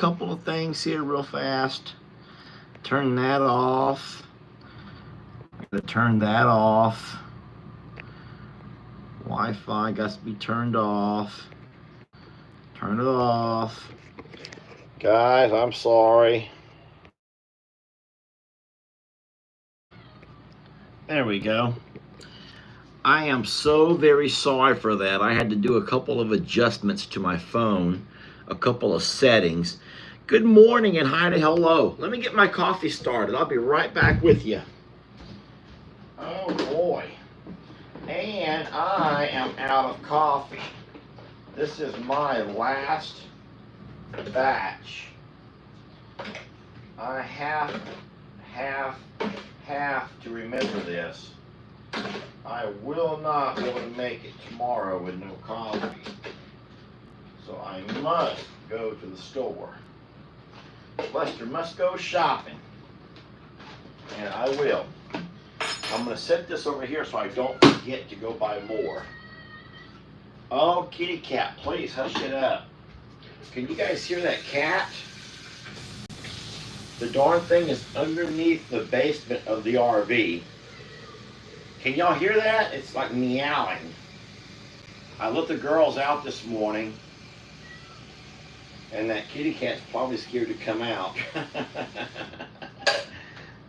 couple of things here real fast. Turn that off. Gotta turn that off. Wi-Fi got to be turned off. Turn it off. Guys, I'm sorry. There we go. I am so very sorry for that. I had to do a couple of adjustments to my phone, a couple of settings. Good morning and hi to hello. Let me get my coffee started. I'll be right back with you. Oh boy. And I am out of coffee. This is my last batch. I have to remember this. I will not be able to make it tomorrow with no coffee. So I must go to the store. Lester must go shopping. And I will. I'm going to set this over here so I don't forget to go buy more. Oh, kitty cat, please hush it up. Can you guys hear that cat? The darn thing is underneath the basement of the RV. Can y'all hear that? It's like meowing. I let the girls out this morning, and that kitty cat's probably scared to come out.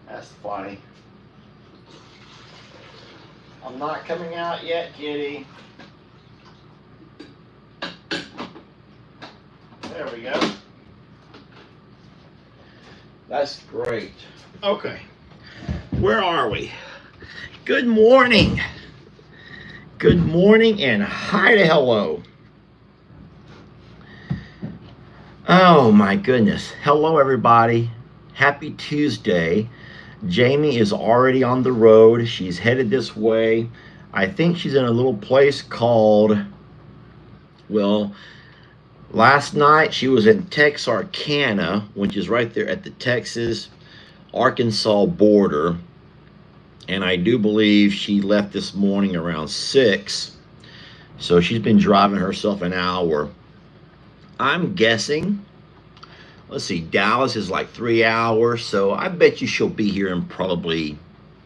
That's funny. I'm not coming out yet, kitty. There we go. That's great. Okay. Where are we? Good morning. Good morning and hi to hello. Oh my goodness. Hello everybody. Happy Tuesday. Jamie is already on the road. She's headed this way. I think she's in a little place called, well, last night she was in Texarkana, which is right there at the Texas-Arkansas border. And I do believe she left this morning around 6. So she's been driving herself an hour. I'm guessing, let's see, Dallas is like 3 hours. So I bet you she'll be here in probably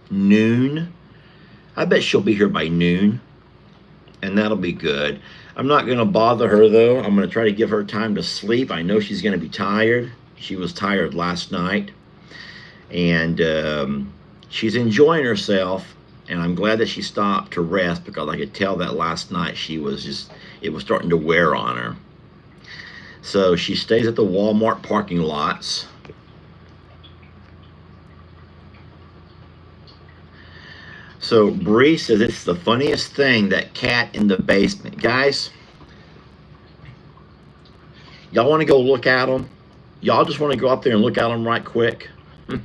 noon. I bet she'll be here by noon. And that'll be good. I'm not going to bother her though. I'm going to try to give her time to sleep. I know she's going to be tired. She was tired last night. And she's enjoying herself, and I'm glad that she stopped to rest because I could tell that last night she was just, it was starting to wear on her. So she stays at the Walmart parking lots. So Bree says it's the funniest thing, that cat in the basement. Guys, y'all want to go look at them? Y'all just want to go up there and look at them right quick? Do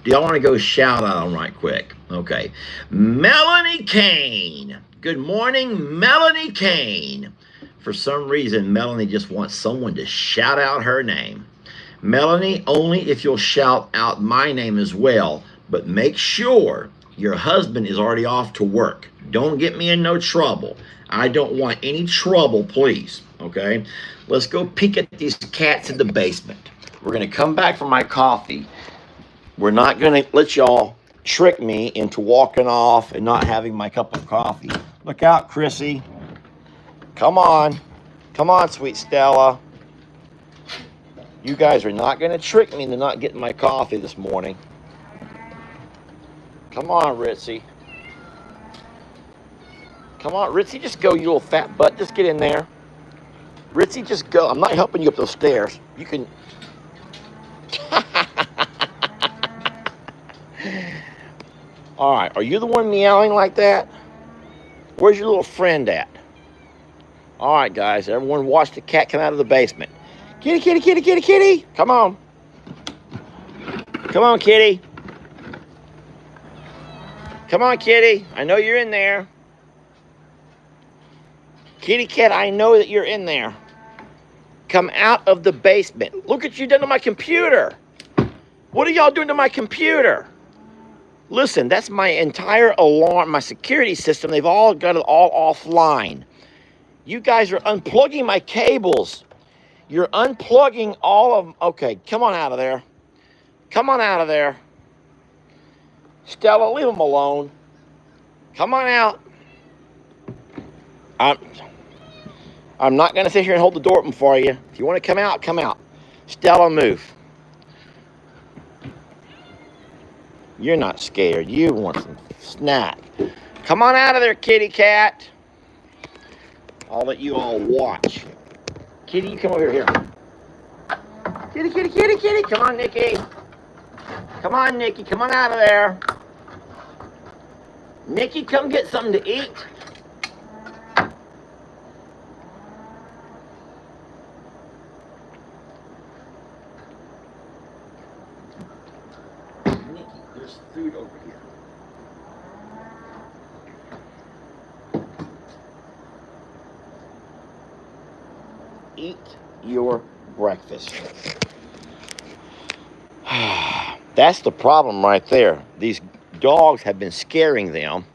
y'all want to go shout out them right quick? Okay. Melanie Kane. Good morning, Melanie Kane. For some reason, Melanie just wants someone to shout out her name. Melanie, only if you'll shout out my name as well. But make sure your husband is already off to work. Don't get me in no trouble. I don't want any trouble, please. Okay? Let's go peek at these cats in the basement. We're going to come back for my coffee. We're not going to let y'all trick me into walking off and not having my cup of coffee. Look out, Chrissy. Come on. Come on, sweet Stella. You guys are not going to trick me into not getting my coffee this morning. Come on, Ritzy. Come on, Ritzy, just go, you little fat butt. Just get in there. Ritzy, just go. I'm not helping you up those stairs. You can... All right, are you the one meowing like that? Where's your little friend at? All right, guys, everyone watch the cat come out of the basement. Kitty, kitty, kitty, kitty, kitty. Come on. Come on, kitty. Come on, kitty. I know you're in there. Kitty cat, I know that you're in there. Come out of the basement. Look what you done to my computer. What are y'all doing to my computer? Listen, that's my entire alarm, my security system. They've all got it all offline. You guys are unplugging my cables. You're unplugging all of them. Okay, come on out of there. Come on out of there. Stella, leave them alone. Come on out. I'm not going to sit here and hold the door open for you. If you want to come out, come out. Stella, move. You're not scared. You want some snack. Come on out of there, kitty cat. I'll let you all watch. Kitty, you come over here. Kitty, kitty, kitty, kitty. Come on, Nikki. Come on, Nikki. Come on out of there. Nikki, come get something to eat. Nikki, there's food over here. Eat your breakfast. That's the problem right there. These dogs have been scaring them,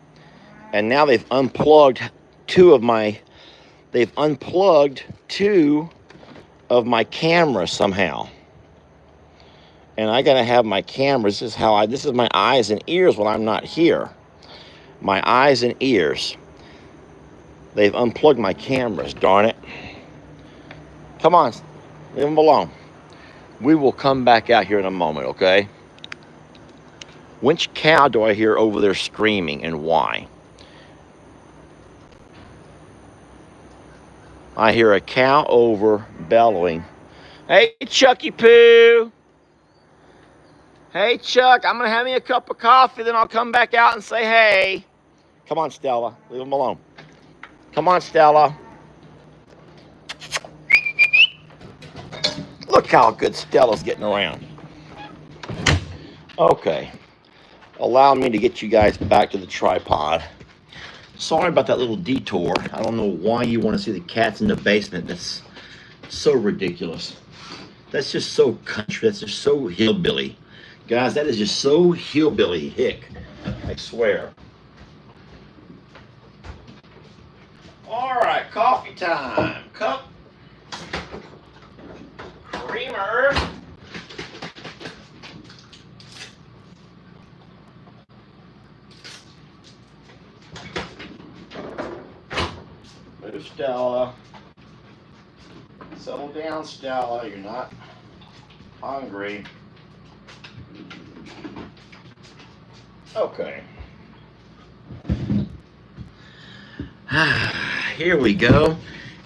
and now they've unplugged two of my cameras somehow. And I gotta have my cameras. This is my eyes and ears when I'm not here. My eyes and ears. They've unplugged my cameras, darn it. Come on, leave them alone. We will come back out here in a moment, okay? Which cow do I hear over there screaming, and why? I hear a cow over bellowing. Hey, Chucky Poo. Hey, Chuck, I'm going to have me a cup of coffee, then I'll come back out and say hey. Come on, Stella. Leave them alone. Come on, Stella. Look how good Stella's getting around. Okay. Allow me to get you guys back to the tripod. Sorry about that little detour. I don't know why you want to see the cats in the basement. That's so ridiculous. That's just so country. That's just so hillbilly. Guys, that is just so hillbilly hick. I swear. All right, coffee time. Cup. Creamer. Move, Stella. Settle down, Stella. You're not hungry. Okay. Here we go.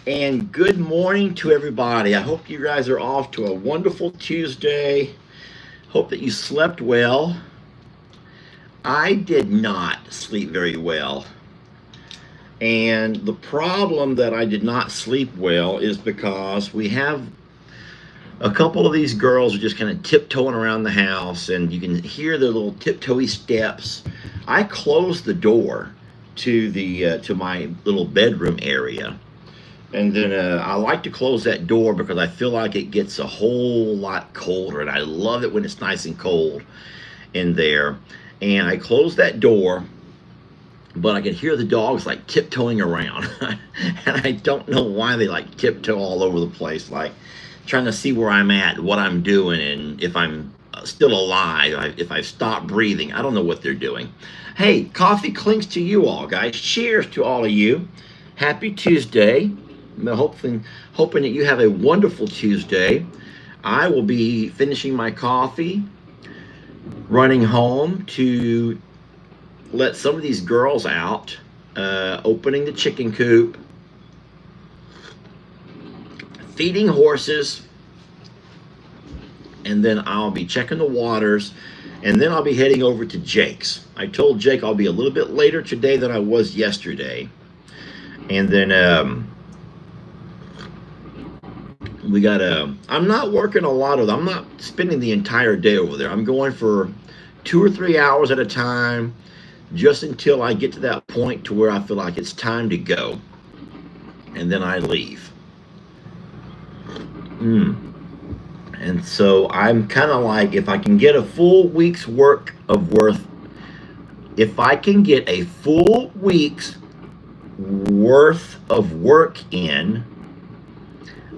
And good morning to everybody. I hope you guys are off to a wonderful Tuesday. Hope that you slept well. I did not sleep very well. And the problem that I did not sleep well is because we have a couple of these girls are just kind of tiptoeing around the house, and you can hear their little tiptoey steps. I closed the door to the to my little bedroom area, and then I like to close that door because I feel like it gets a whole lot colder, and I love it when it's nice and cold in there. And I closed that door, but I could hear the dogs like tiptoeing around, and I don't know why they like tiptoe all over the place, like trying to see where I'm at, what I'm doing, and if I'm still alive, if I've stopped breathing. I don't know what they're doing. Hey, coffee clinks to you all, guys. Cheers to all of you. Happy Tuesday. I'm hoping that you have a wonderful Tuesday. I will be finishing my coffee, running home to let some of these girls out, opening the chicken coop, feeding horses, and then I'll be checking the waters, and then I'll be heading over to Jake's. I told Jake I'll be a little bit later today than I was yesterday. And then I'm not working a lot of them. I'm not spending the entire day over there. I'm going for 2 or 3 hours at a time, just until I get to that point to where I feel like it's time to go. And then I leave. And so I'm kind of like, if I can get a full week's worth, if I can get a full week's worth of work in,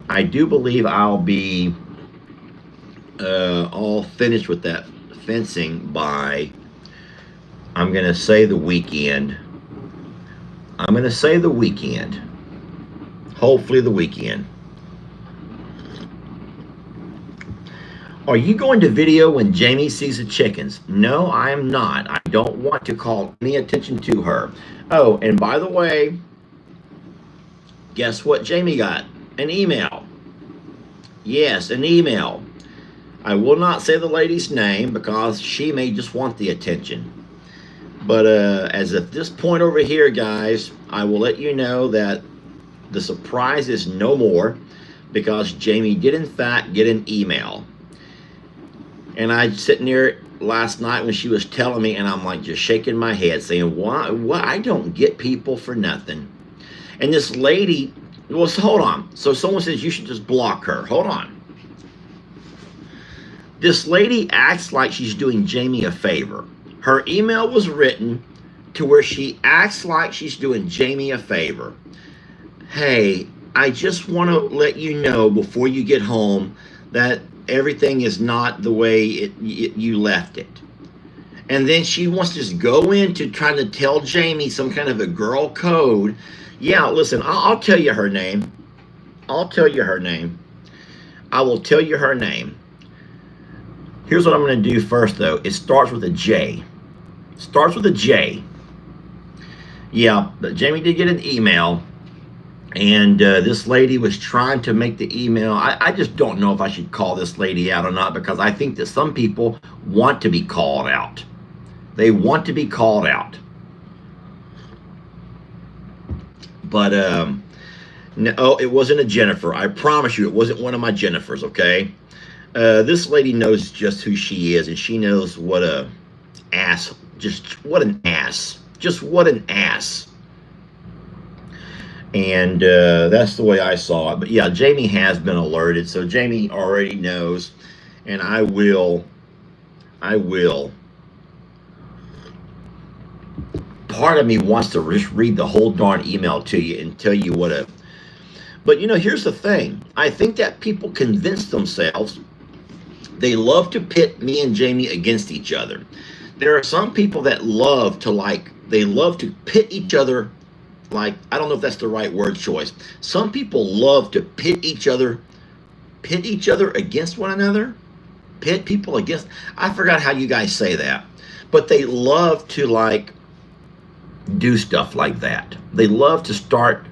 I do believe I'll be all finished with that fencing by, I'm going to say the weekend. I'm going to say the weekend. Hopefully the weekend. Are you going to video when Jamie sees the chickens? No, I am not. I don't want to call any attention to her. Oh, and by the way, guess what Jamie got? An email. Yes, an email. I will not say the lady's name because she may just want the attention. But as of this point over here, guys, I will let you know that the surprise is no more, because Jamie did in fact get an email. And I sitting there last night when she was telling me, and I'm like just shaking my head saying, why I don't get people for nothing. And this lady, well, hold on. So someone says you should just block her. Hold on. This lady acts like she's doing Jamie a favor. Her email was written to where she acts like she's doing Jamie a favor. Hey, I just want to let you know before you get home that everything is not the way you left it. And then she wants to just go into trying to tell Jamie some kind of a girl code. Yeah, listen, I'll tell you her name. I'll tell you her name. I will tell you her name. Here's what I'm going to do first, though. It starts with a J. Starts with a J. Yeah, but Jamie did get an email, and this lady was trying to make the email. I just don't know if I should call this lady out or not, because I think that some people want to be called out. They want to be called out. But, no, it wasn't a Jennifer. I promise you, it wasn't one of my Jennifers, okay? This lady knows just who she is, and she knows what a ass, just what an ass. Just what an ass. And that's the way I saw it. But yeah, Jamie has been alerted, so Jamie already knows, and I will. Part of me wants to just read the whole darn email to you and tell you what a. But you know, here's the thing. I think that people convince themselves. They love to pit me and Jamie against each other. There are some people that love to pit each other, like, I don't know if that's the right word choice. Some people love to pit each other against one another. Pit people against, I forgot how you guys say that. But they love to, like, do stuff like that. They love to start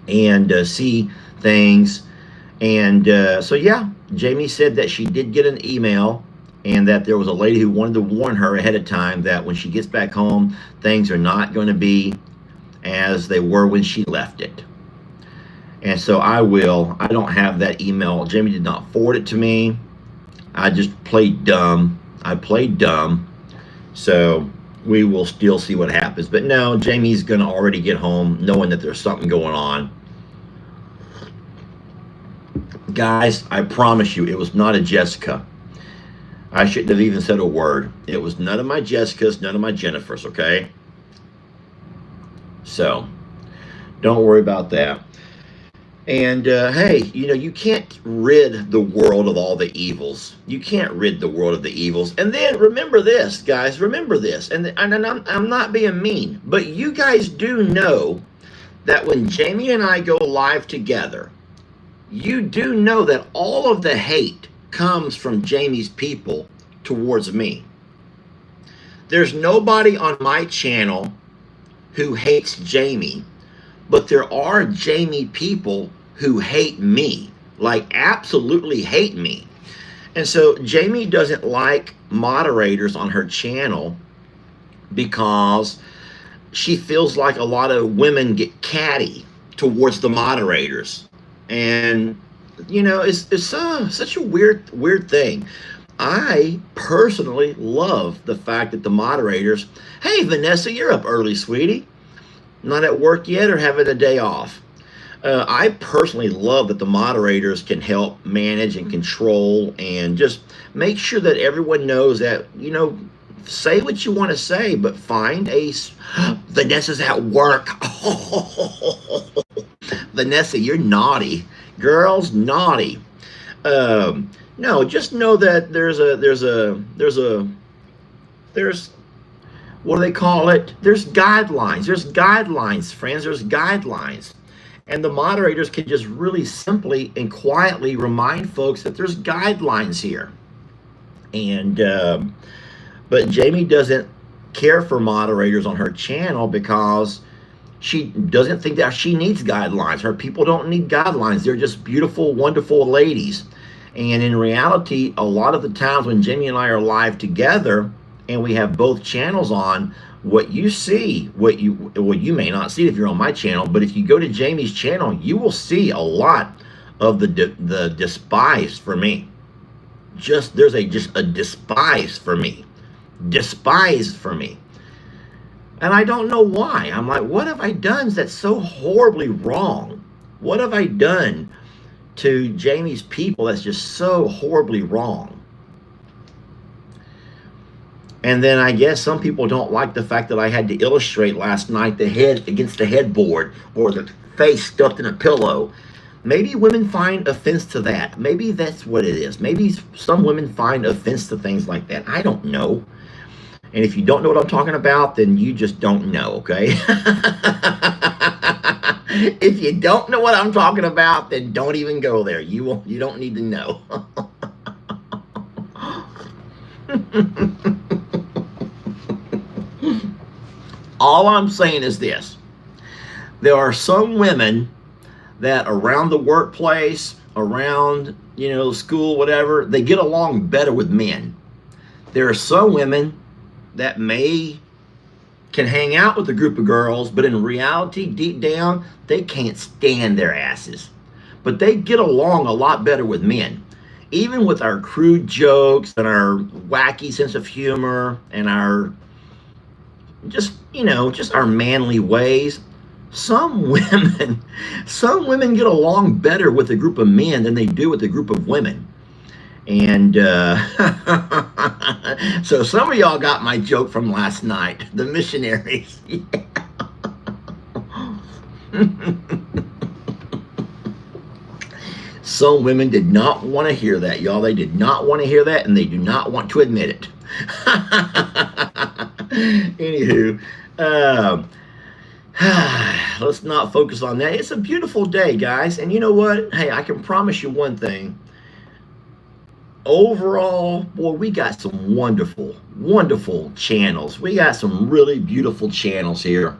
and see things. And so, yeah, Jamie said that she did get an email, and that there was a lady who wanted to warn her ahead of time that when she gets back home, things are not going to be as they were when she left it. And so I don't have that email. Jamie did not forward it to me. I just played dumb. I played dumb. So we will still see what happens. But no, Jamie's going to already get home knowing that there's something going on. Guys, I promise you, it was not a Jessica. I shouldn't have even said a word. It was none of my Jessicas, none of my Jennifers, okay? So, don't worry about that. And, hey, you know, you can't rid the world of all the evils. You can't rid the world of the evils. And then, remember this, guys, remember this. And I'm not being mean, but you guys do know that when Jamie and I go live together, you do know that all of the hate comes from Jamie's people towards me. There's nobody on my channel who hates Jamie, but there are Jamie people who hate me, like absolutely hate me. And so Jamie doesn't like moderators on her channel because she feels like a lot of women get catty towards the moderators. And you know, it's such a weird thing. I personally love the fact that the moderators, hey, Vanessa, you're up early, sweetie. Not at work yet or having a day off. I personally love that the moderators can help manage and control and just make sure that everyone knows that, you know, say what you want to say, but find a, Vanessa's at work. Vanessa, you're naughty. Girls, naughty. No, just know that there's what do they call it? There's guidelines. There's guidelines, friends. There's guidelines. And the moderators can just really simply and quietly remind folks that there's guidelines here. And but Jamie doesn't care for moderators on her channel because she doesn't think that she needs guidelines. Her people don't need guidelines. They're just beautiful, wonderful ladies. And in reality, a lot of the times when Jamie and I are live together and we have both channels on, what you see, what you may not see if you're on my channel, but if you go to Jamie's channel, you will see a lot of the despise for me. There's just a despise for me. Despise for me. And I don't know why. I'm like, what have I done that's so horribly wrong? What have I done to Jamie's people that's just so horribly wrong? And then I guess some people don't like the fact that I had to illustrate last night the head against the headboard or the face stuffed in a pillow. Maybe women find offense to that. Maybe that's what it is. Maybe some women find offense to things like that. I don't know. And if you don't know what I'm talking about, then you just don't know, okay? If you don't know what I'm talking about, then don't even go there. You don't need to know. All I'm saying is this. There are some women that around the workplace, around, school, whatever, they get along better with men. There are some women that can hang out with a group of girls, but in reality, deep down, they can't stand their asses. But they get along a lot better with men. Even with our crude jokes and our wacky sense of humor and our just our manly ways, some women get along better with a group of men than they do with a group of women. And so some of y'all got my joke from last night, the missionaries. Some women did not want to hear that, y'all. They did not want to hear that, and they do not want to admit it. Anywho, let's not focus on that. It's a beautiful day, guys. And you know what? Hey, I can promise you one thing. Overall, boy, we got some wonderful, wonderful channels. We got some really beautiful channels here.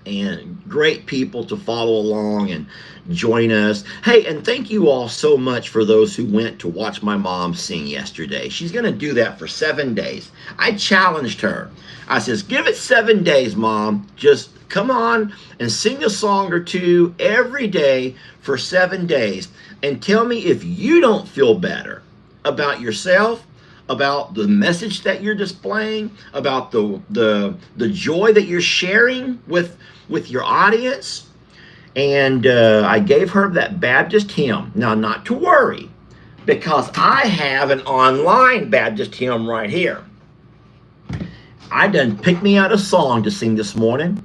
And great people to follow along and join us. Hey, and thank you all so much for those who went to watch my mom sing yesterday. She's going to do that for 7 days. I challenged her. I says, give it 7 days, Mom. Just come on and sing a song or two every day for 7 days. And tell me if you don't feel better about yourself, about the message that you're displaying, about the joy that you're sharing with your audience. And I gave her that Baptist hymn. Now, not to worry, because I have an online Baptist hymn right here. I done picked me out a song to sing this morning.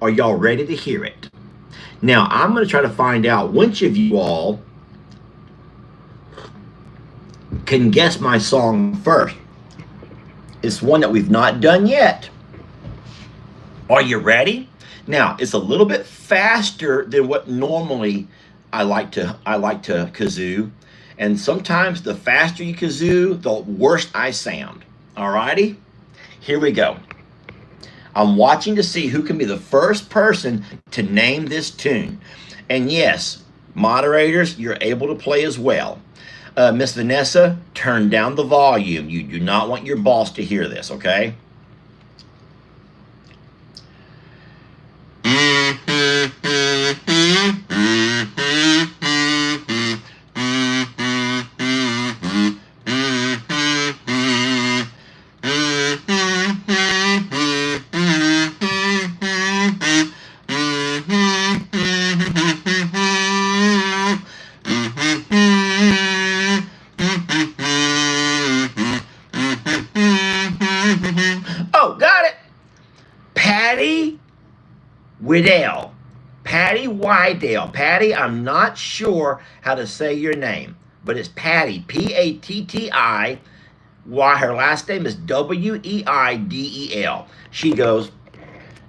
Are y'all ready to hear it? Now, I'm going to try to find out which of you all can guess my song first. It's one that we've not done yet. Are you ready? Now, it's a little bit faster than what normally I like to kazoo. And sometimes the faster you kazoo, the worse I sound. Alrighty? Here we go. I'm watching to see who can be the first person to name this tune. And yes, moderators, you're able to play as well. Miss Vanessa, turn down the volume. You do not want your boss to hear this, okay? Patty Wydale. Patty, I'm not sure how to say your name, but it's Patty, P-A-T-T-I. Why her last name is W-E-I-D-E-L. She goes,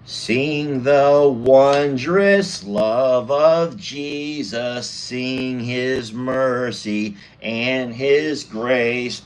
sing the wondrous love of Jesus, sing his mercy and his grace.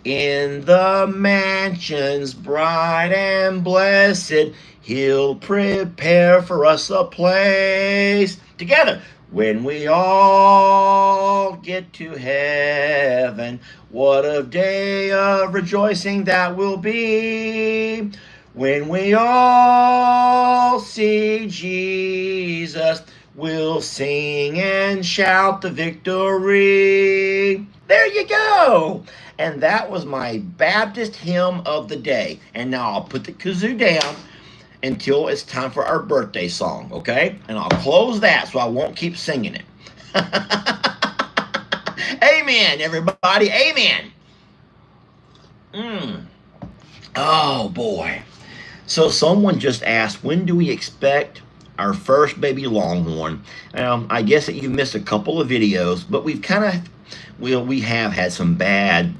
In the mansions bright and blessed, he'll prepare for us a place. Together, when we all get to heaven, what a day of rejoicing that will be. When we all see Jesus, we'll sing and shout the victory. There you go. And that was my Baptist hymn of the day. And now I'll put the kazoo down until it's time for our birthday song, okay? And I'll close that so I won't keep singing it. Amen, everybody. Amen. Oh, boy. So someone just asked, when do we expect our first baby Longhorn? I guess that you've missed a couple of videos, but we have had some bad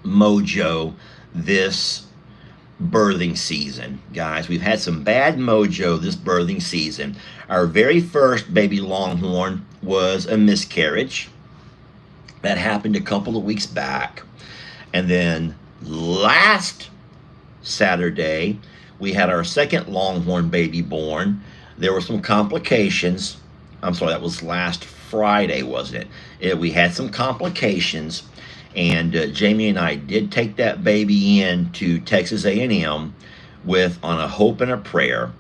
mojo this birthing season, guys. We've had some bad mojo this birthing season. Our very first baby Longhorn was a miscarriage. That happened a couple of weeks back. And then last Saturday, we had our second Longhorn baby born. There were some complications. I'm sorry, that was last Friday, wasn't it? We had some complications, and Jamie and I did take that baby in to Texas A&M on a hope and a prayer.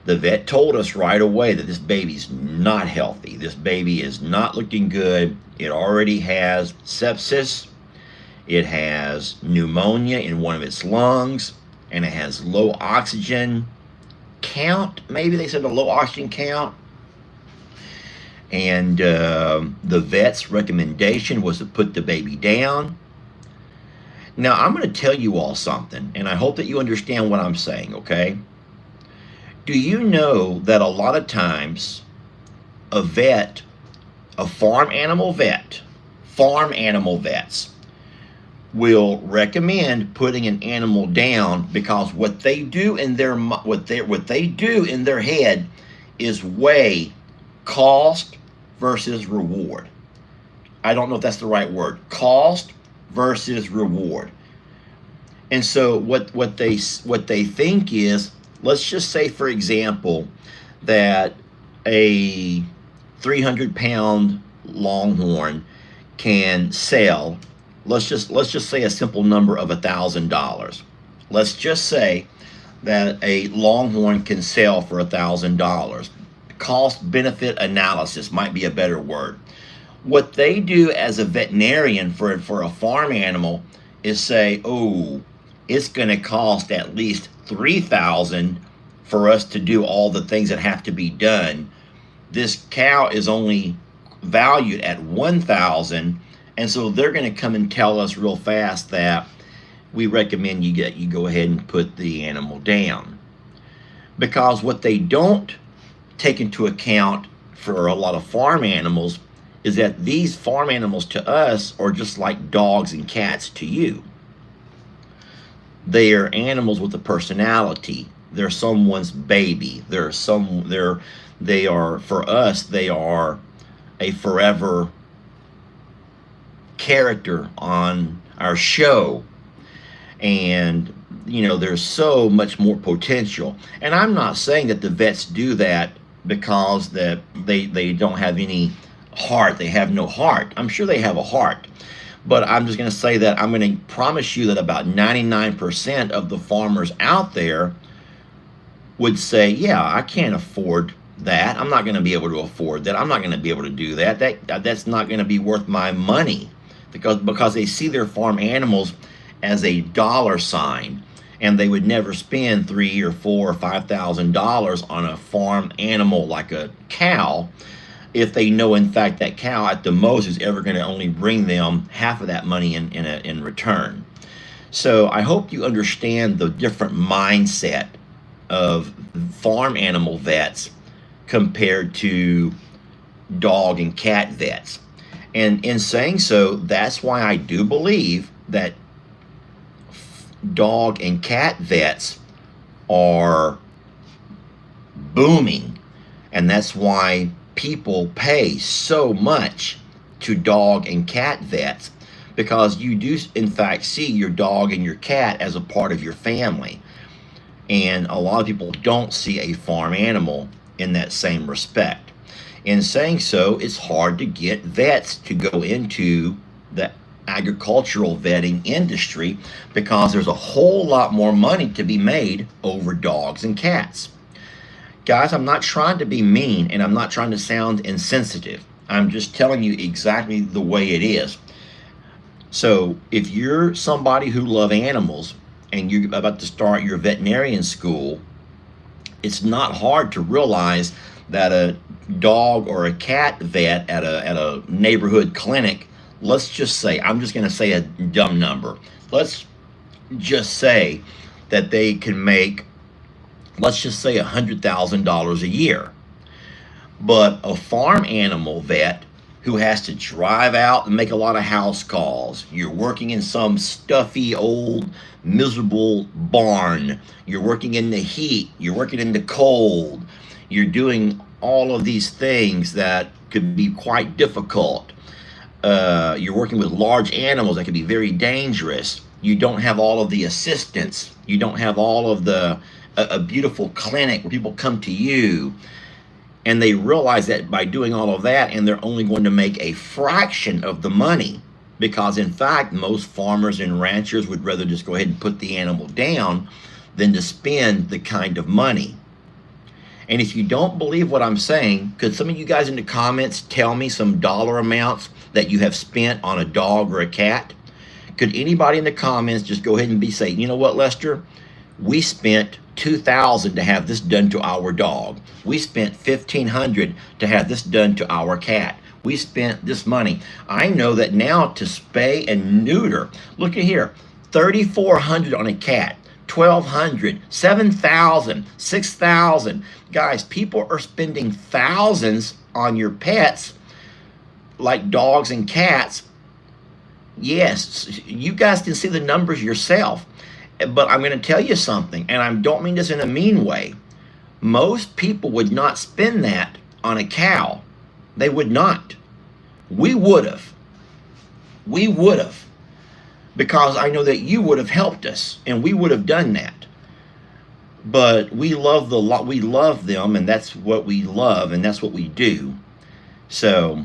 The vet told us right away that this baby's not healthy. This baby is not looking good. It already has sepsis. It has pneumonia in one of its lungs, and it has low oxygen count. Maybe they said a low oxygen count. And the vet's recommendation was to put the baby down. Now, I'm going to tell you all something, and I hope that you understand what I'm saying, okay? Do you know that a lot of times a farm animal vets will recommend putting an animal down because what they do in their head is weigh cost versus reward. I don't know if that's the right word. Cost versus reward. And so what they think is, let's just say, for example, that a 300-pound Longhorn can sell. Let's just say a simple number of $1,000. Let's just say that a Longhorn can sell for $1,000. Cost benefit analysis might be a better word. What they do as a veterinarian for a farm animal is say, oh, it's going to cost at least $3,000 for us to do all the things that have to be done. This cow is only valued at $1,000, and so they're going to come and tell us real fast that we recommend you go ahead and put the animal down. Because what they don't take into account for a lot of farm animals is that these farm animals to us are just like dogs and cats to you. They are animals with a personality. They're someone's baby. They are for us, they are a forever character on our show. And there's so much more potential. And I'm not saying that the vets do that because that they don't have any heart. They have no heart. I'm sure they have a heart. But I'm just going to say that I'm going to promise you that about 99% of the farmers out there would say, yeah, I can't afford that. I'm not going to be able to afford that. I'm not going to be able to do that. That's not going to be worth my money, because they see their farm animals as a dollar sign, and they would never spend $3,000 or $4,000 or $5,000 on a farm animal like a cow if they know, in fact, that cow at the most is ever going to only bring them half of that money in return. So I hope you understand the different mindset of farm animal vets compared to dog and cat vets. And in saying so, that's why I do believe that dog and cat vets are booming. And that's why people pay so much to dog and cat vets, because you do in fact see your dog and your cat as a part of your family. And a lot of people don't see a farm animal in that same respect. In saying so, it's hard to get vets to go into the agricultural vetting industry because there's a whole lot more money to be made over dogs and cats. Guys, I'm not trying to be mean, and I'm not trying to sound insensitive. I'm just telling you exactly the way it is. So if you're somebody who loves animals and you're about to start your veterinarian school, it's not hard to realize that a dog or a cat vet at a neighborhood clinic, let's just say, I'm just going to say a dumb number. Let's just say that they can make, let's just say $100,000 a year. But a farm animal vet who has to drive out and make a lot of house calls, you're working in some stuffy old miserable barn, you're working in the heat, you're working in the cold, you're doing all of these things that could be quite difficult. You're working with large animals that can be very dangerous. You don't have all of the assistance. You don't have all of a beautiful clinic where people come to you. And they realize that by doing all of that, and they're only going to make a fraction of the money, because in fact, most farmers and ranchers would rather just go ahead and put the animal down than to spend the kind of money. And if you don't believe what I'm saying, could some of you guys in the comments tell me some dollar amounts that you have spent on a dog or a cat? Could anybody in the comments just go ahead and say, you know what, Lester? We spent $2,000 to have this done to our dog. We spent $1,500 to have this done to our cat. We spent this money. I know that now to spay and neuter, look at here, $3,400 on a cat, $1,200, $7,000, $6,000. Guys, people are spending thousands on your pets, like dogs and cats. Yes, you guys can see the numbers yourself. But I'm going to tell you something, and I don't mean this in a mean way. Most people would not spend that on a cow. They would not. We would have. We would have. Because I know that you would have helped us, and we would have done that. But we love them, and that's what we love, and that's what we do. So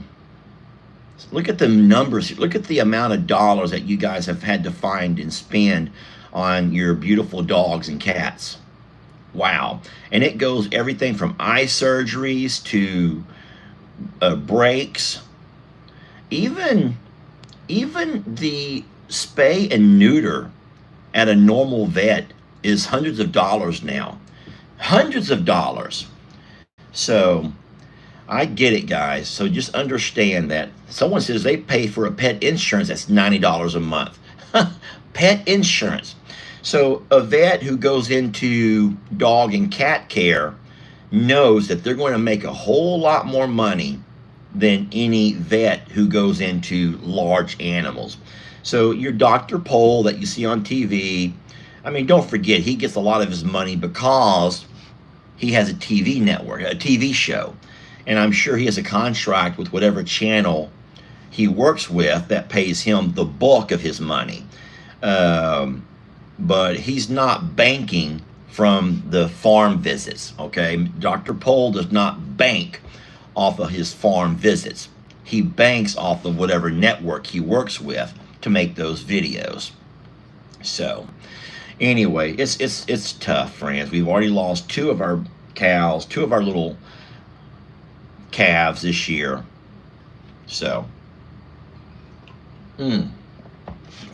look at the numbers. Look at the amount of dollars that you guys have had to find and spend on your beautiful dogs and cats. Wow. And it goes everything from eye surgeries to breaks. Even the spay and neuter at a normal vet is hundreds of dollars now. Hundreds of dollars. So I get it, guys. So just understand that someone says they pay for a pet insurance that's $90 a month. Pet insurance. So a vet who goes into dog and cat care knows that they're going to make a whole lot more money than any vet who goes into large animals. So your Dr. Pole that you see on TV, I mean, don't forget, he gets a lot of his money because he has a TV network, a TV show. And I'm sure he has a contract with whatever channel he works with that pays him the bulk of his money. But he's not banking from the farm visits, okay? Dr. Pole does not bank off of his farm visits. He banks off of whatever network he works with to make those videos. So, anyway, it's tough, friends. We've already lost 2 of our cows, 2 of our little calves this year. So,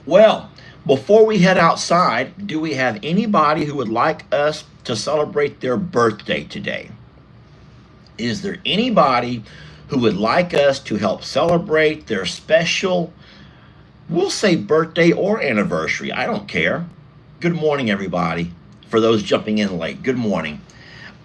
well, before we head outside, do we have anybody who would like us to celebrate their birthday today? Is there anybody who would like us to help celebrate their special, we'll say birthday or anniversary, I don't care. Good morning, everybody. For those jumping in late, good morning.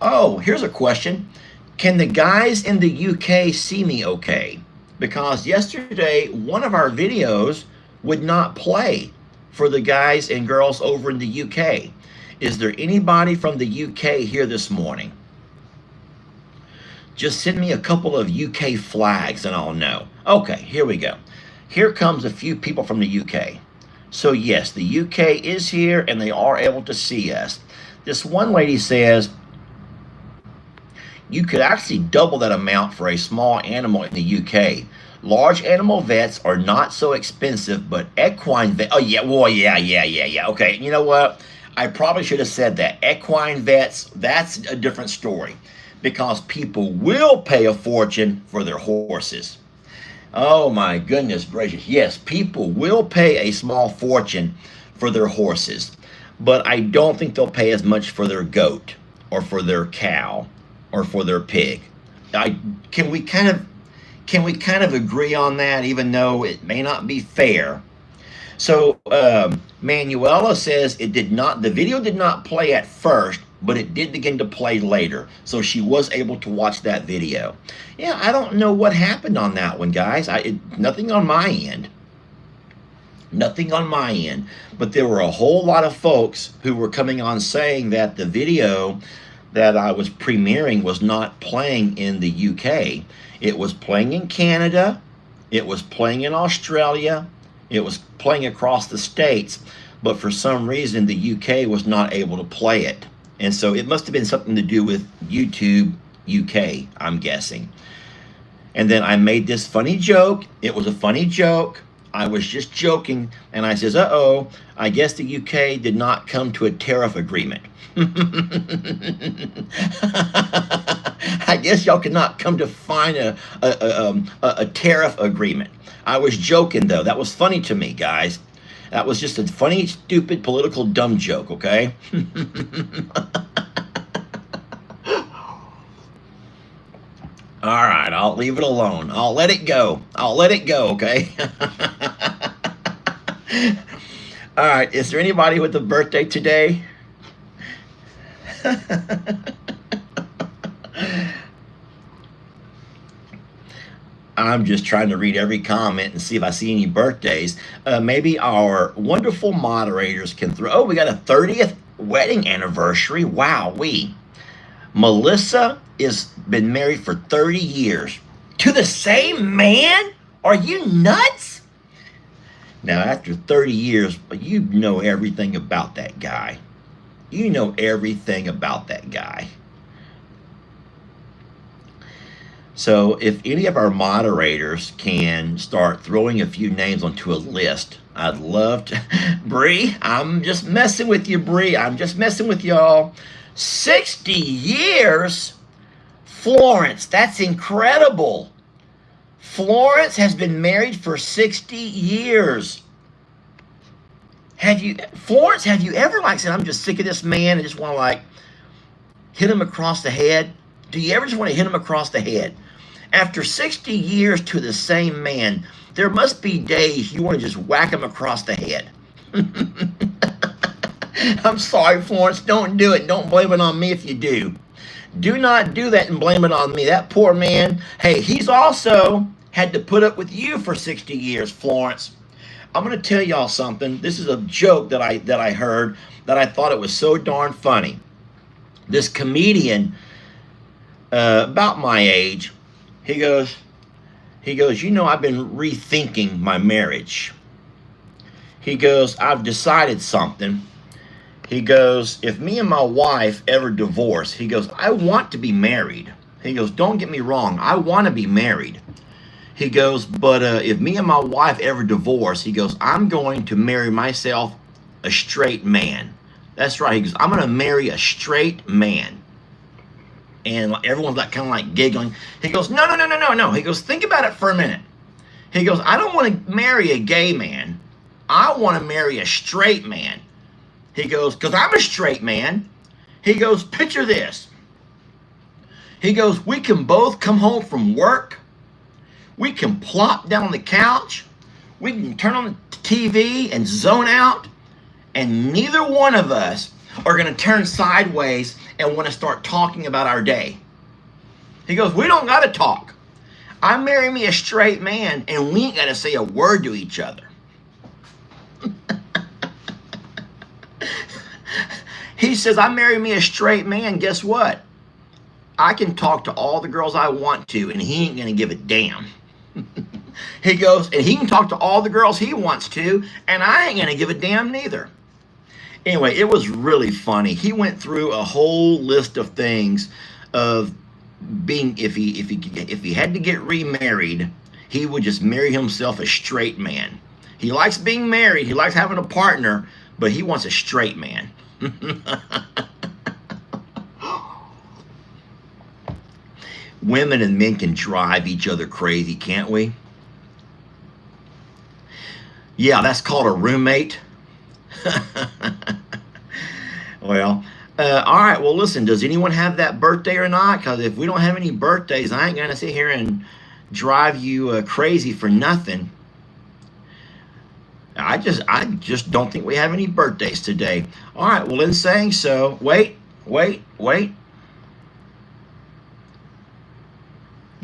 Oh, here's a question. Can the guys in the UK see me okay? Because yesterday, one of our videos would not play for the guys and girls over in the UK. Is there anybody from the UK here this morning? Just send me a couple of UK flags and I'll know. Okay, here we go. Here comes a few people from the UK. So yes, the UK is here and they are able to see us. This one lady says, you could actually double that amount for a small animal in the UK. Large animal vets are not so expensive, but equine vet, oh yeah, well, yeah. Okay, you know what? I probably should have said that. Equine vets, that's a different story because people will pay a fortune for their horses. Oh my goodness gracious. Yes, people will pay a small fortune for their horses, but I don't think they'll pay as much for their goat or for their cow or for their pig. Can we kind of agree on that, even though it may not be fair? So Manuela says the video did not play at first, but it did begin to play later. So she was able to watch that video. Yeah, I don't know what happened on that one, guys. Nothing on my end. Nothing on my end. But there were a whole lot of folks who were coming on saying that the video that I was premiering was not playing in the UK. It was playing in Canada. It was playing in Australia. It was playing across the states. But for some reason, the UK was not able to play it. And so it must have been something to do with YouTube UK, I'm guessing. And then I made this funny joke. It was a funny joke. I was just joking. And I says, uh-oh, I guess the UK did not come to a tariff agreement. I guess y'all could not come to find a tariff agreement. I was joking, though. That was funny to me, guys. That was just a funny, stupid, political dumb joke, okay? All right, I'll leave it alone. I'll let it go. I'll let it go, okay? All right, is there anybody with a birthday today? I'm just trying to read every comment and see if I see any birthdays. Maybe our wonderful moderators can throw. Oh, we got a 30th wedding anniversary. Wow, Melissa has been married for 30 years. To the same man? Are you nuts? Now, after 30 years, you know everything about that guy. You know everything about that guy. So if any of our moderators can start throwing a few names onto a list, I'd love to. Bree, I'm just messing with you, Bree. I'm just messing with y'all. 60 years? Florence, that's incredible. Florence has been married for 60 years. Florence, have you ever said, I'm just sick of this man and just want to hit him across the head? Do you ever just want to hit him across the head? After 60 years to the same man, there must be days you want to just whack him across the head. I'm sorry, Florence. Don't do it. Don't blame it on me if you do. Do not do that and blame it on me. That poor man, hey, he's also had to put up with you for 60 years, Florence. I'm going to tell y'all something. This is a joke that I heard that I thought it was so darn funny. This comedian, about my age, he goes, you know, I've been rethinking my marriage. He goes, I've decided something. He goes, if me and my wife ever divorce, he goes, I want to be married. He goes, don't get me wrong, I want to be married. He goes, but if me and my wife ever divorce, he goes, I'm going to marry myself a straight man. That's right. He goes, I'm going to marry a straight man. And everyone's kind of giggling. He goes, no. He goes, think about it for a minute. He goes, I don't want to marry a gay man. I want to marry a straight man. He goes, because I'm a straight man. He goes, picture this. He goes, we can both come home from work. We can plop down on the couch. We can turn on the TV and zone out. And neither one of us are going to turn sideways and want to start talking about our day. He goes, we don't got to talk. I marry me a straight man, and we ain't got to say a word to each other. He says, I marry me a straight man, guess what? I can talk to all the girls I want to, and he ain't going to give a damn. He goes, and he can talk to all the girls he wants to, and I ain't going to give a damn neither. Anyway, it was really funny. He went through a whole list of things of being, if he had to get remarried, he would just marry himself a straight man. He likes being married. He likes having a partner, but he wants a straight man. Women and men can drive each other crazy, can't we? Yeah, that's called a roommate. Well, all right. Well, listen, does anyone have that birthday or not? Because if we don't have any birthdays, I ain't going to sit here and drive you crazy for nothing. I just don't think we have any birthdays today. All right. Well, in saying so, wait.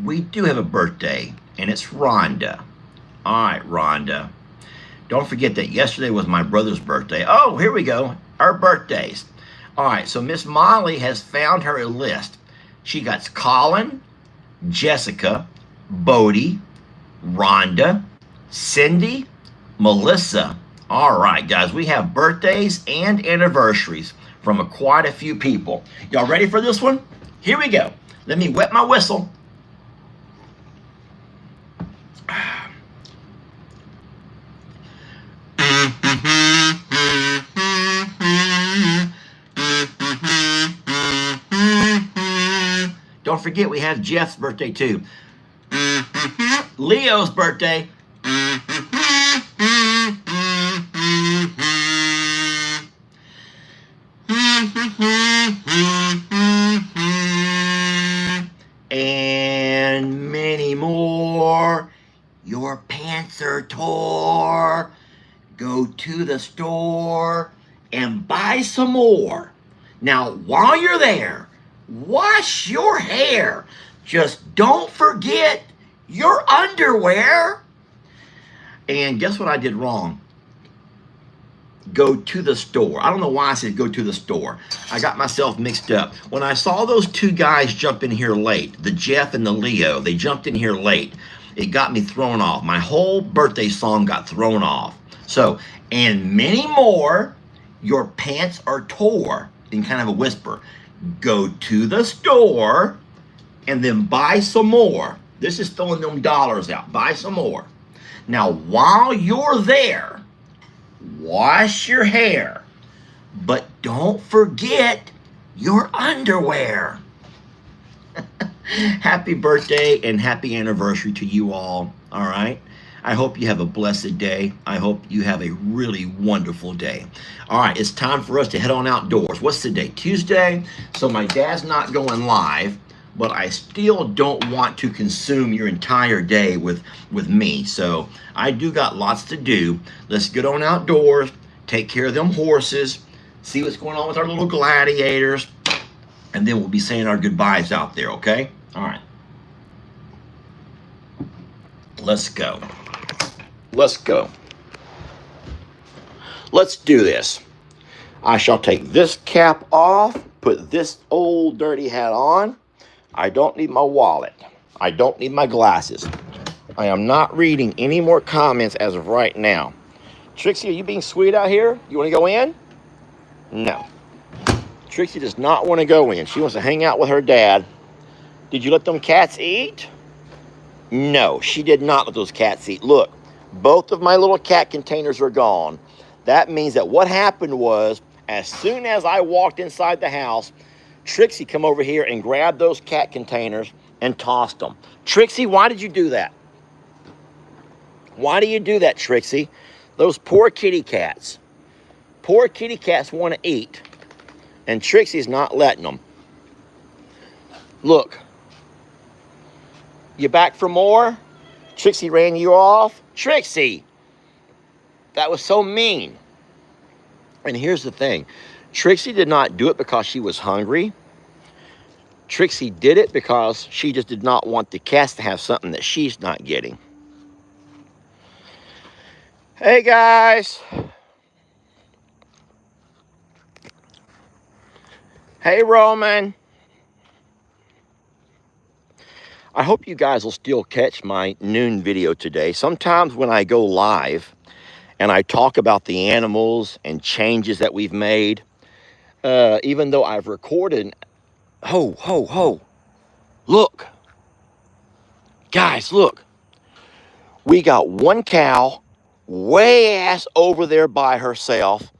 We do have a birthday, and it's Rhonda. All right, Rhonda. Don't forget that yesterday was my brother's birthday. Oh, here we go. Our birthdays. All right, so Miss Molly has found her a list. She got Colin, Jessica, Bodie, Rhonda, Cindy, Melissa. All right, guys, we have birthdays and anniversaries from quite a few people. Y'all ready for this one? Here we go. Let me wet my whistle. Don't forget we have Jeff's birthday too. Leo's birthday. And many more. Your pants are tore. Go to the store and buy some more. Now, while you're there, wash your hair. Just don't forget your underwear. And guess what I did wrong? Go to the store. I don't know why I said go to the store. I got myself mixed up. When I saw those two guys jump in here late, the Jeff and the Leo, they jumped in here late. It got me thrown off. My whole birthday song got thrown off. So, and many more, your pants are tore, in kind of a whisper. Go to the store and then buy some more. This is throwing them dollars out. Buy some more. Now, while you're there, wash your hair, but don't forget your underwear. Happy birthday and happy anniversary to you all right? I hope you have a blessed day. I hope you have a really wonderful day. All right, it's time for us to head on outdoors. What's the day? Tuesday. So my dad's not going live, but I still don't want to consume your entire day with me. So I do got lots to do. Let's get on outdoors, take care of them horses, see what's going on with our little gladiators, and then we'll be saying our goodbyes out there, okay? All right. Let's go. Let's go. Let's do this. I shall take this cap off, put this old dirty hat on. I don't need my wallet. I don't need my glasses. I am not reading any more comments as of right now. Trixie, are you being sweet out here? You want to go in? No. Trixie does not want to go in. She wants to hang out with her dad. Did you let them cats eat? No, she did not let those cats eat. Look, both of my little cat containers are gone. That means that what happened was, as soon as I walked inside the house, Trixie come over here and grabbed those cat containers and tossed them. Trixie, why did you do that? Why do you do that, Trixie? Those poor kitty cats. Poor kitty cats want to eat, and Trixie's not letting them. Look. You back for more? Trixie ran you off? Trixie! That was so mean. And here's the thing. Trixie did not do it because she was hungry. Trixie did it because she just did not want the cats to have something that she's not getting. Hey guys. Hey Roman. I hope you guys will still catch my noon video today. Sometimes when I go live and I talk about the animals and changes that we've made, even though I've recorded, ho, look, guys, look, we got one cow way ass over there by herself.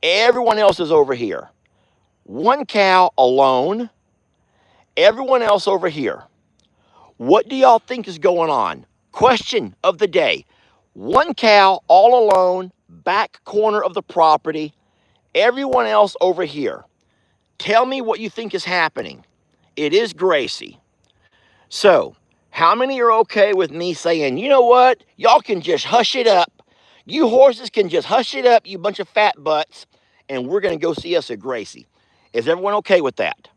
Everyone else is over here. One cow alone, everyone else over here. What do y'all think is going on? Question of the day. One cow all alone, back corner of the property, everyone else over here. Tell me what you think is happening. It is Gracie. So, how many are okay with me saying, you know what? Y'all can just hush it up. You horses can just hush it up, you bunch of fat butts, and we're going to go see us a Gracie. Is everyone okay with that?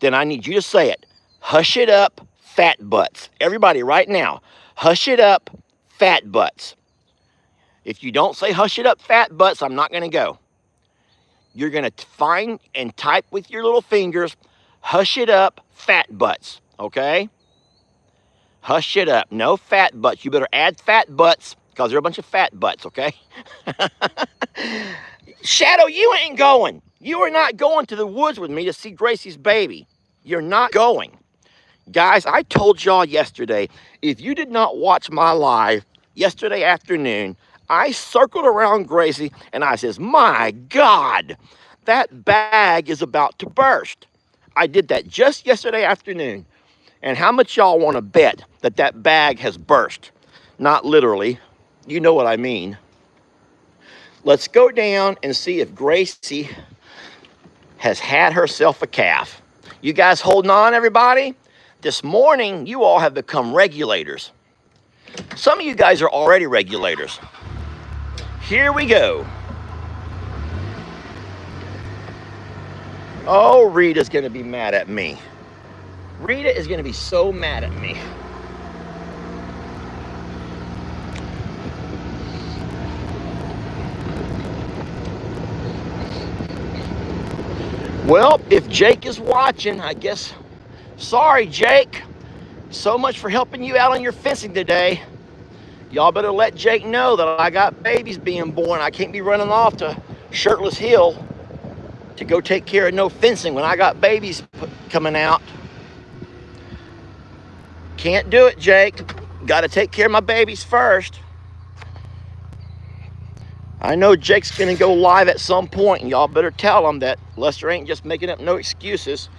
Then I need you to say it. Hush it up, fat butts. Everybody right now, hush it up, fat butts. If you don't say hush it up, fat butts, I'm not going to go. You're going to find and type with your little fingers, hush it up, fat butts, okay? Hush it up. No fat butts. You better add fat butts because they're a bunch of fat butts, okay? Shadow, you ain't going. You are not going to the woods with me to see Gracie's baby. You're not going. Guys, I told y'all yesterday, if you did not watch my live yesterday afternoon, I circled around Gracie and I says, my God, that bag is about to burst. I did that just yesterday afternoon. And how much y'all want to bet that that bag has burst? Not literally. You know what I mean. Let's go down and see if Gracie has had herself a calf. You guys holding on, everybody? This morning, you all have become regulators. Some of you guys are already regulators. Here we go. Oh, Rita's going to be mad at me. Rita is going to be so mad at me. Well, if Jake is watching, I guess, sorry, Jake. So much for helping you out on your fencing today. Y'all better let Jake know that I got babies being born. I can't be running off to Shirtless Hill to go take care of no fencing when I got babies coming out. Can't do it, Jake. Got to take care of my babies first. I know Jake's going to go live at some point, and y'all better tell him that Lester ain't just making up no excuses.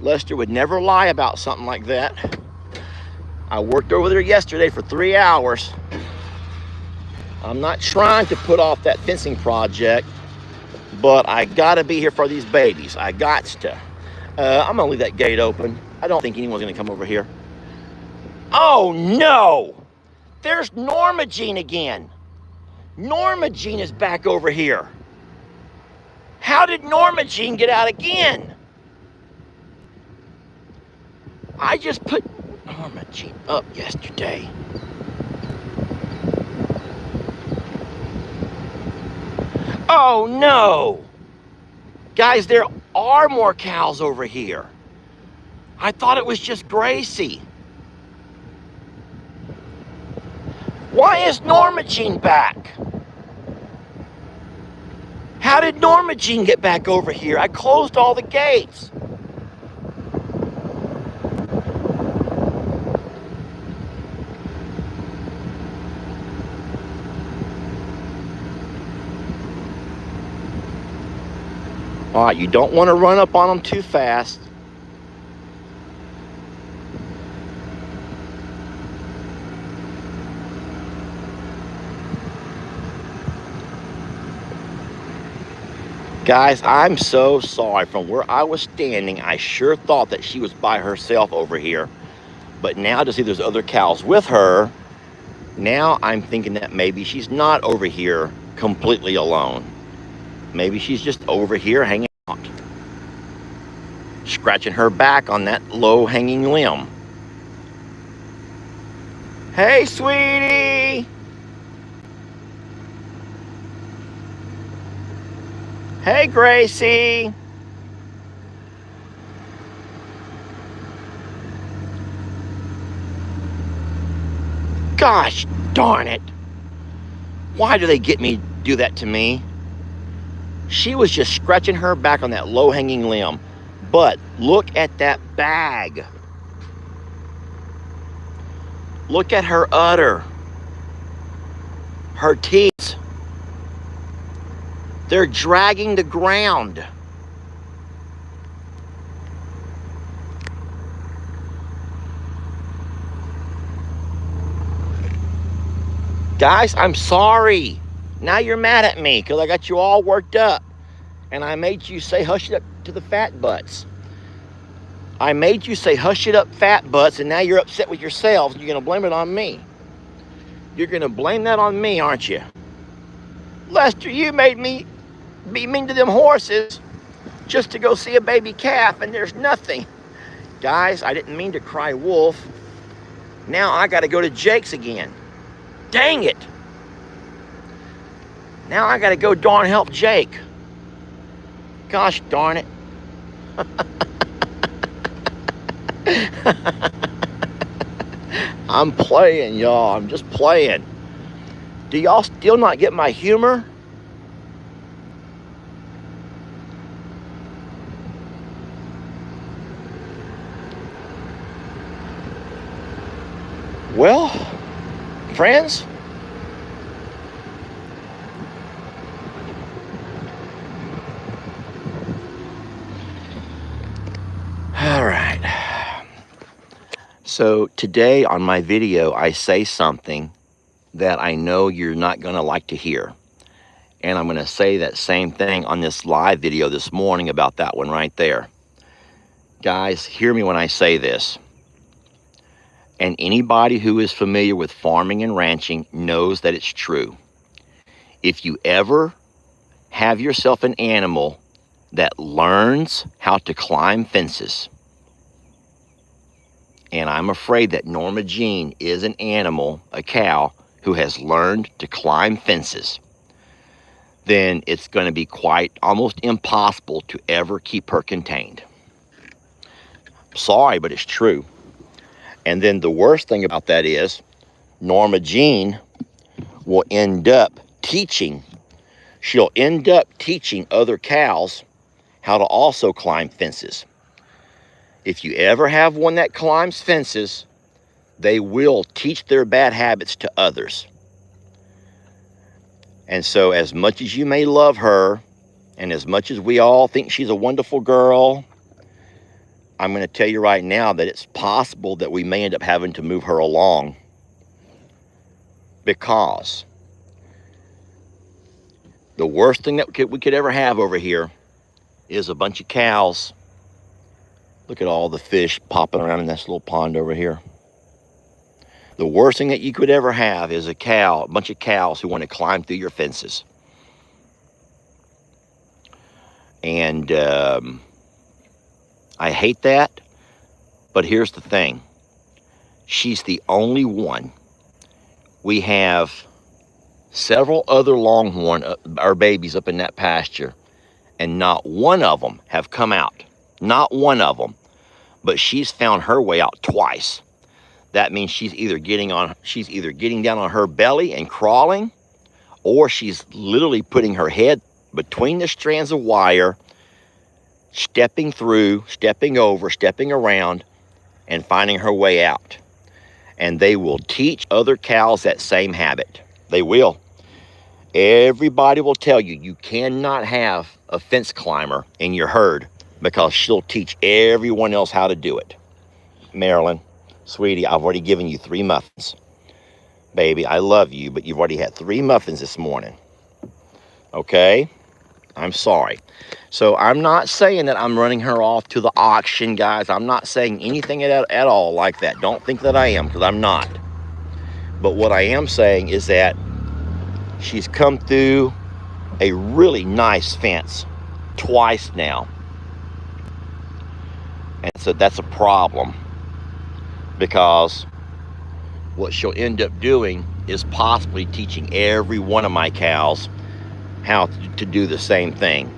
Lester would never lie about something like that. I worked over there yesterday for 3 hours. I'm not trying to put off that fencing project, but I got to be here for these babies. I got to. I'm going to leave that gate open. I don't think anyone's going to come over here. Oh, no! There's Norma Jean again. Norma Jean is back over here. How did Norma Jean get out again? I just put Norma Jean up yesterday. Oh no! Guys, there are more cows over here. I thought it was just Gracie. Why is Norma Jean back? How did Norma Jean get back over here? I closed all the gates. All right, you don't want to run up on them too fast. Guys, I'm so sorry. From where I was standing, I sure thought that she was by herself over here. But now to see there's other cows with her, now I'm thinking that maybe she's not over here completely alone. Maybe she's just over here hanging out. scratching her back on that low-hanging limb. Hey, sweetie. Hey, Gracie. Gosh darn it. Why do they get me do that to me? She was just scratching her back on that low-hanging limb. But look at that bag. Look at her udder. Her teeth. They're dragging the ground. Guys, I'm sorry. Now you're mad at me because I got you all worked up. And I made you say hush it up to the fat butts. I made you say hush it up, fat butts, and now you're upset with yourselves. You're going to blame it on me. You're going to blame that on me, aren't you? Lester, you made me be mean to them horses just to go see a baby calf, and there's nothing. Guys, I didn't mean to cry wolf. Now I got to go to Jake's again. Dang it. Now I got to go darn help Jake. Gosh darn it. I'm playing, y'all. I'm just playing. Do y'all still not get my humor? Well, friends, all right. So today on my video, I say something that I know you're not going to like to hear. And I'm going to say that same thing on this live video this morning about that one right there. Guys, hear me when I say this. And anybody who is familiar with farming and ranching knows that it's true. If you ever have yourself an animal that learns how to climb fences, and I'm afraid that Norma Jean is an animal, a cow, who has learned to climb fences, then it's going to be almost impossible to ever keep her contained. Sorry, but it's true. And then the worst thing about that is Norma Jean will end up teaching. She'll end up teaching other cows how to also climb fences. If you ever have one that climbs fences, they will teach their bad habits to others. And so as much as you may love her, and as much as we all think she's a wonderful girl, I'm going to tell you right now that it's possible that we may end up having to move her along, because the worst thing that we could ever have over here is a bunch of cows. Look at all the fish popping around in this little pond over here. The worst thing that you could ever have is a bunch of cows who want to climb through your fences. And I hate that, but here's the thing. She's the only one. We have several other Longhorn, our babies up in that pasture, and not one of them have come out. Not one of them. But she's found her way out twice. That means she's either getting down on her belly and crawling, or she's literally putting her head between the strands of wire, stepping through, stepping over, stepping around, and finding her way out. And they will teach other cows that same habit. They will. Everybody will tell you, you cannot have a fence climber in your herd, because she'll teach everyone else how to do it. Marilyn, sweetie, I've already given you 3 muffins. Baby, I love you, but you've already had 3 muffins this morning. Okay? I'm sorry. So I'm not saying that I'm running her off to the auction, guys. I'm not saying anything at all like that. Don't think that I am, because I'm not. But what I am saying is that she's come through a really nice fence twice now. And so that's a problem, because what she'll end up doing is possibly teaching every one of my cows how to do the same thing.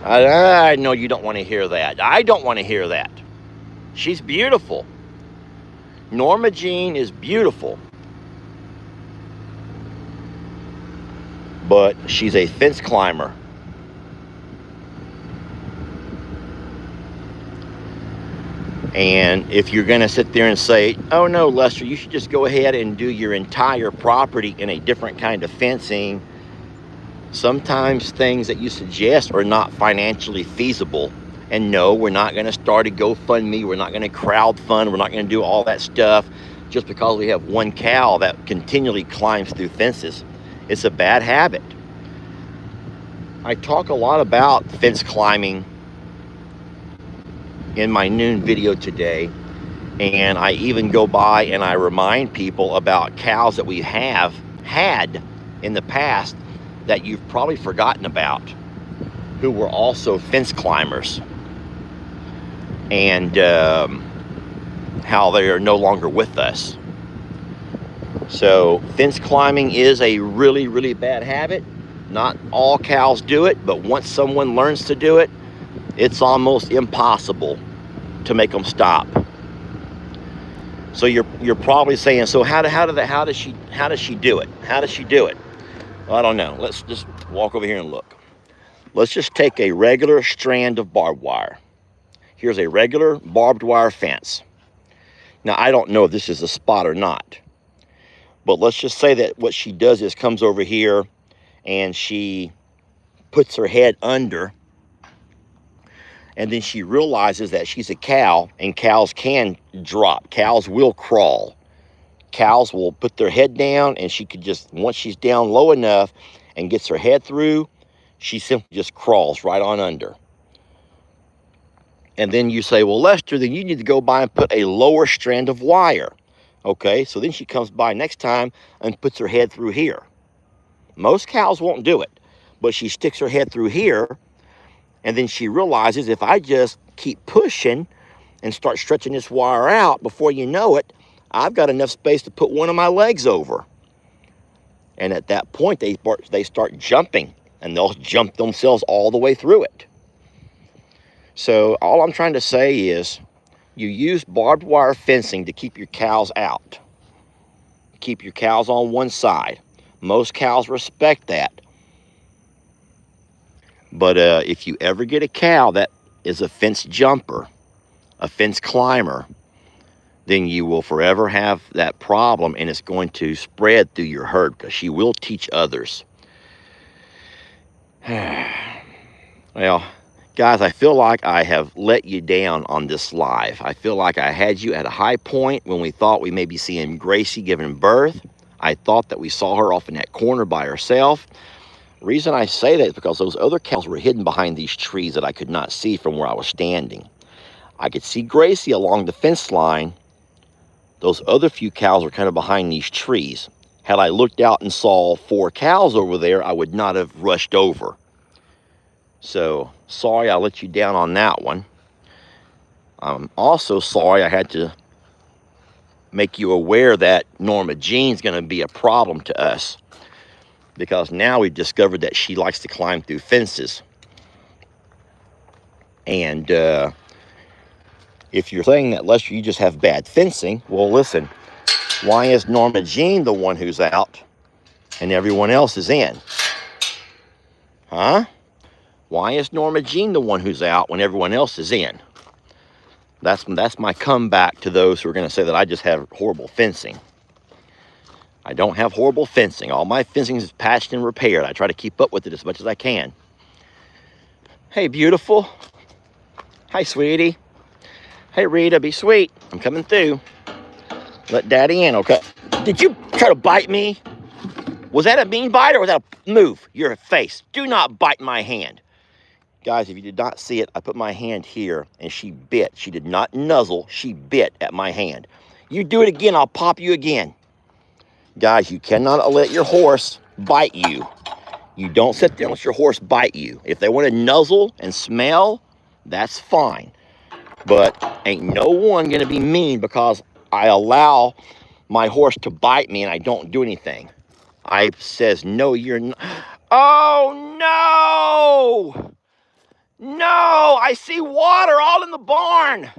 I know you don't want to hear that. I don't want to hear that. She's beautiful. Norma Jean is beautiful. But she's a fence climber. And if you're going to sit there and say, oh no, Lester, you should just go ahead and do your entire property in a different kind of fencing, sometimes things that you suggest are not financially feasible. And no, we're not going to start a GoFundMe. We're not going to crowdfund. We're not going to do all that stuff just because we have one cow that continually climbs through fences. It's a bad habit. I talk a lot about fence climbing in my noon video today, and I even go by and I remind people about cows that we have had in the past that you've probably forgotten about, who were also fence climbers, and how they are no longer with us. So fence climbing is a really, really bad habit. Not all cows do it, but once someone learns to do it, it's almost impossible to make them stop. So you're probably saying, so how does she do it? How does she do it? Well, I don't know. Let's just walk over here and look. Let's just take a regular strand of barbed wire. Here's a regular barbed wire fence. Now, I don't know if this is a spot or not, but let's just say that what she does is comes over here and she puts her head under, and then she realizes that she's a cow, and cows can drop. Cows will crawl. Cows will put their head down, and she could just, once she's down low enough and gets her head through, she simply just crawls right on under. And then you say, well, Lester, then you need to go by and put a lower strand of wire. Okay, so then she comes by next time and puts her head through here. Most cows won't do it, but she sticks her head through here, and then she realizes, if I just keep pushing and start stretching this wire out, before you know it, I've got enough space to put one of my legs over. And at that point, they start jumping, and they'll jump themselves all the way through it. So all I'm trying to say is, you use barbed wire fencing to keep your cows out. Keep your cows on one side. Most cows respect that. But if you ever get a cow that is a fence jumper, a fence climber, then you will forever have that problem, and it's going to spread through your herd, because she will teach others. Well, guys, I feel like I have let you down on this live. I feel like I had you at a high point when we thought we may be seeing Gracie giving birth. I thought that we saw her off in that corner by herself. The reason I say that is because those other cows were hidden behind these trees that I could not see from where I was standing. I could see Gracie along the fence line. Those other few cows were kind of behind these trees. Had I looked out and saw 4 cows over there, I would not have rushed over. So, sorry I let you down on that one. I'm also sorry I had to make you aware that Norma Jean's going to be a problem to us, because now we've discovered that she likes to climb through fences. And if you're saying that, Lester, you just have bad fencing, well, listen, why is Norma Jean the one who's out and everyone else is in? Huh? Why is Norma Jean the one who's out when everyone else is in? That's my comeback to those who are going to say that I just have horrible fencing. I don't have horrible fencing. All my fencing is patched and repaired. I try to keep up with it as much as I can. Hey, beautiful. Hi, sweetie. Hey, Rita, be sweet. I'm coming through. Let Daddy in, okay? Did you try to bite me? Was that a mean bite, or was that a move? Your face. Do not bite my hand. Guys, if you did not see it, I put my hand here, and she bit. She did not nuzzle. She bit at my hand. You do it again, I'll pop you again. Guys, you cannot let your horse bite you. You don't sit there and let your horse bite you. If they want to nuzzle and smell, That's fine. But ain't no one gonna be mean because I allow my horse to bite me and I don't do anything. I says, no, you're not. Oh, no! No, I see water all in the barn.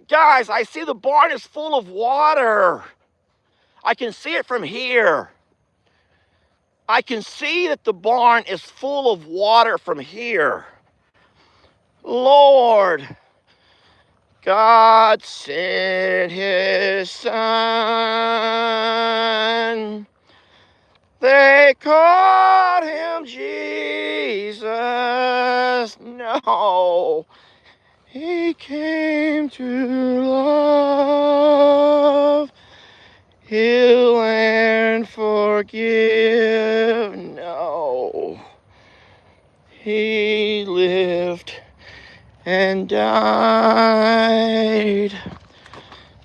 Guys, I see the barn is full of water. I can see it from here. I can see that the barn is full of water from here. Lord, God sent his son. They called him Jesus. No, he came to love, heal, and forgive. No, he lived and died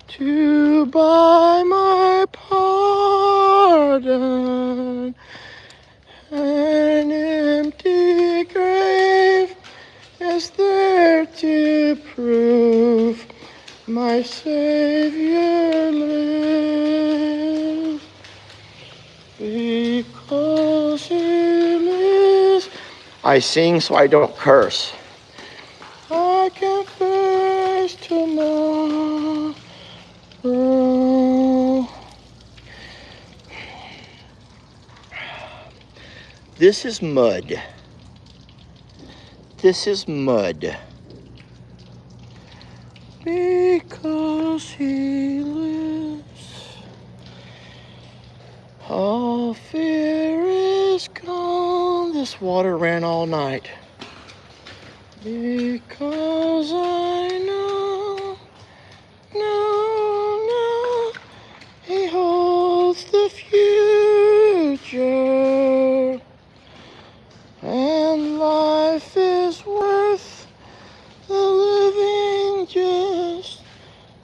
to buy my pardon. An empty grave is there to prove my Savior lives. Because he lives, I sing so I don't curse. I confess tomorrow. This is mud. This is mud. Because he lives, all fear is gone. This water ran all night. Because I know, he holds the future. And life is worth the living just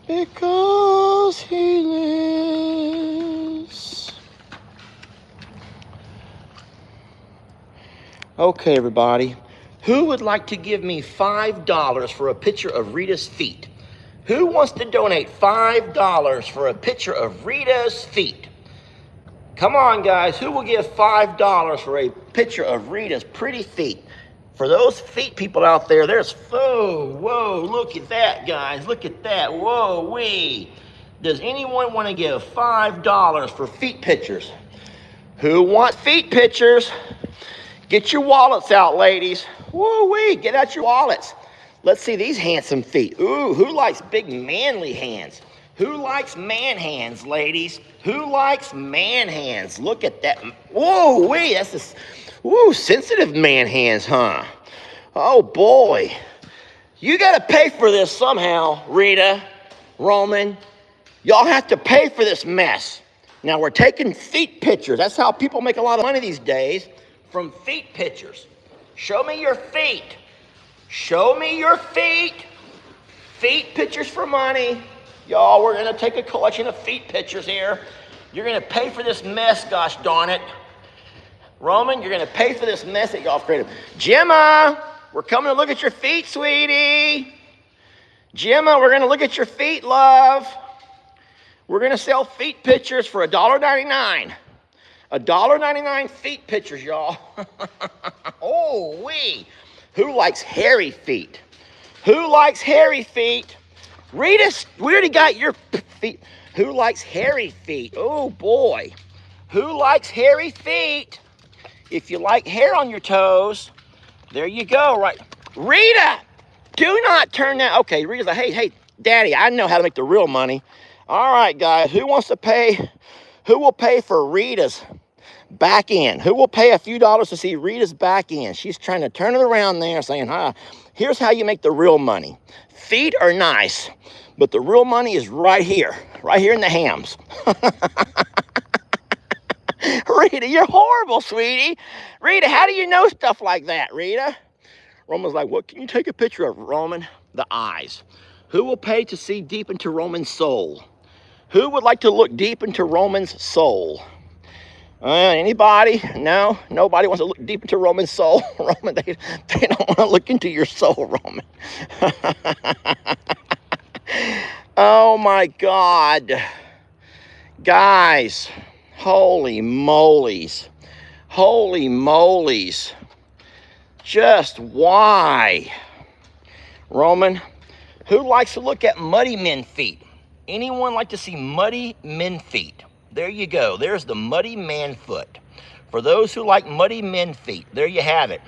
because he lives. Okay, everybody. Who would like to give me $5 for a picture of Rita's feet? Who wants to donate $5 for a picture of Rita's feet? Come on, guys. Who will give $5 for a picture of Rita's pretty feet? For those feet people out there, there's, whoa, look at that, guys. Look at that. Whoa, wee. Does anyone want to give $5 for feet pictures? Who wants feet pictures? Get your wallets out, ladies. Woo-wee, get out your wallets. Let's see these handsome feet. Ooh, who likes big manly hands? Who likes man hands, ladies? Who likes man hands? Look at that. Whoa-wee, that's a, sensitive man hands, huh? Oh, boy. You got to pay for this somehow, Rita, Roman. Y'all have to pay for this mess. Now, we're taking feet pictures. That's how people make a lot of money these days, from feet pictures. Show me your feet. Show me your feet. Feet pictures for money. Y'all, we're going to take a collection of feet pictures here. You're going to pay for this mess, gosh darn it. Roman, you're going to pay for this mess that y'all created. Gemma, we're coming to look at your feet, sweetie. Gemma, we're going to look at your feet, love. We're going to sell feet pictures for $1.99. $1.99 feet pictures, y'all. Oh, wee. Who likes hairy feet? Who likes hairy feet? Rita, we already got your feet. Who likes hairy feet? Oh, boy. Who likes hairy feet? If you like hair on your toes, there you go, right? Rita, do not turn that. Okay, Rita's like, hey, Daddy, I know how to make the real money. All right, guys, who wants to pay? Who will pay for Rita's back end? Who will pay a few dollars to see Rita's back end? She's trying to turn it around there saying, here's how you make the real money. Feet are nice, but the real money is right here in the hams. Rita, you're horrible, sweetie. Rita, how do you know stuff like that, Rita? Roman's like, what can you take a picture of, Roman? The eyes. Who will pay to see deep into Roman's soul? Who would like to look deep into Roman's soul? Anybody? No? Nobody wants to look deep into Roman's soul? Roman, they don't want to look into your soul, Roman. Oh my God. Guys, holy molies. Holy molies. Just why? Roman, who likes to look at muddy men feet? Anyone like to see muddy men feet? There you go. There's the muddy man foot. For those who like muddy men feet, there you have it.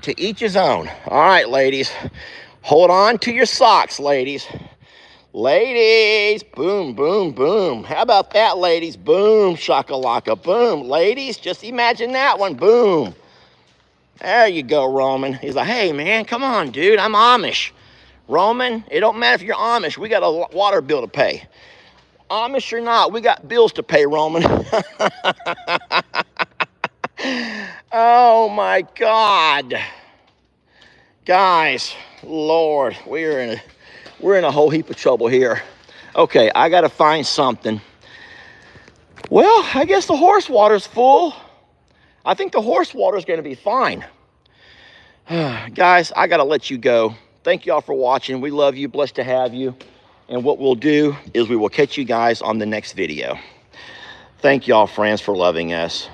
To each his own. All right, ladies. Hold on to your socks, ladies. Ladies, boom, boom, boom. How about that, ladies? Boom, shakalaka, boom. Ladies, just imagine that one, boom. There you go, Roman. He's like, hey, man, come on, dude. I'm Amish. Roman, it don't matter if you're Amish. We got a water bill to pay. Amish or not, we got bills to pay, Roman. Oh, my God. Guys, Lord, we're in a whole heap of trouble here. Okay, I got to find something. Well, I guess the horse water's full. I think the horse water's going to be fine. Guys, I got to let you go. Thank y'all for watching. We love you. Blessed to have you. And what we'll do is we will catch you guys on the next video. Thank y'all, friends, for loving us.